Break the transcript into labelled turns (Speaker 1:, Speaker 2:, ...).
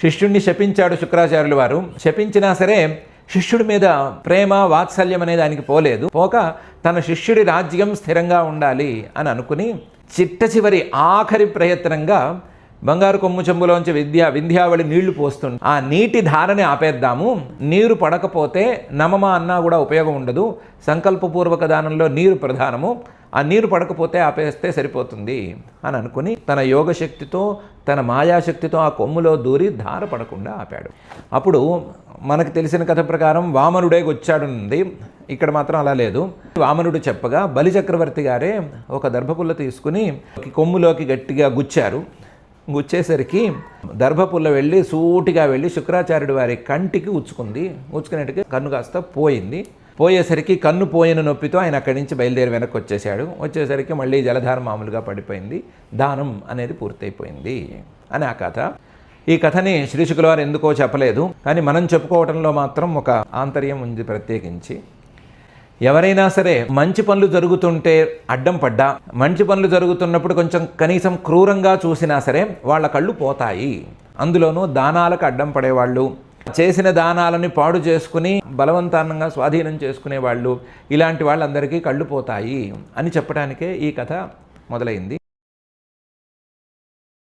Speaker 1: శిష్యుణ్ణి శపించాడు శుక్రాచార్యుల వారు. శపించినా సరే శిష్యుడి మీద ప్రేమ వాత్సల్యం అనేది ఆయనకి పోలేదు. పోక తన శిష్యుడి రాజ్యం స్థిరంగా ఉండాలి అని అనుకుని చిట్ట చివరి ఆఖరి ప్రయత్నంగా బంగారు కొమ్ము చెంబులోంచి వింధ్యావళి నీళ్లు పోస్తుంది. ఆ నీటి ధారని ఆపేద్దాము, నీరు పడకపోతే నమమ అన్నా కూడా ఉపయోగం ఉండదు, సంకల్పపూర్వక దానంలో నీరు ప్రధానము, ఆ నీరు పడకపోతే ఆపేస్తే సరిపోతుంది అని అనుకుని తన యోగశక్తితో తన మాయాశక్తితో ఆ కొమ్ములో దూరి ధార పడకుండా ఆపాడు. అప్పుడు మనకు తెలిసిన కథ ప్రకారం వామనుడే వచ్చాడుంది. ఇక్కడ మాత్రం అలా లేదు. వామనుడు చెప్పగా బలిచక్రవర్తి గారే ఒక దర్భపుల్ల తీసుకుని కొమ్ములోకి గట్టిగా గుచ్చారు. గుచ్చేసరికి దర్భపుల్ల వెళ్ళి సూటిగా వెళ్ళి శుక్రాచార్యుడి వారి కంటికి ఉచ్చుకుంది. ఉచ్చుకునేటికి కన్ను కాస్త పోయింది. పోయేసరికి కన్ను పోయిన నొప్పితో ఆయన అక్కడి నుంచి బయలుదేరి వెనక్కి వచ్చేసాడు. వచ్చేసరికి మళ్ళీ జలధార మామూలుగా పడిపోయింది. దానం అనేది పూర్తయిపోయింది అని ఆ కథ. ఈ కథని శ్రీశుకుల వారు ఎందుకో చెప్పలేదు, కానీ మనం చెప్పుకోవటంలో మాత్రం ఒక ఆంతర్యం ఉంది ప్రత్యేకించి. ఎవరైనా సరే మంచి పనులు జరుగుతుంటే అడ్డం పడ్డా, మంచి పనులు జరుగుతున్నప్పుడు కొంచెం కనీసం క్రూరంగా చూసినా సరే వాళ్ళ కళ్ళు పోతాయి. అందులోనూ దానాలకు అడ్డం పడేవాళ్ళు, చేసిన దానాలని పాడు చేసుకుని బలవంతంగా స్వాధీనం చేసుకునే వాళ్ళు, ఇలాంటి వాళ్ళందరికీ కళ్ళు పోతాయి అని చెప్పడానికే ఈ కథ మొదలైంది.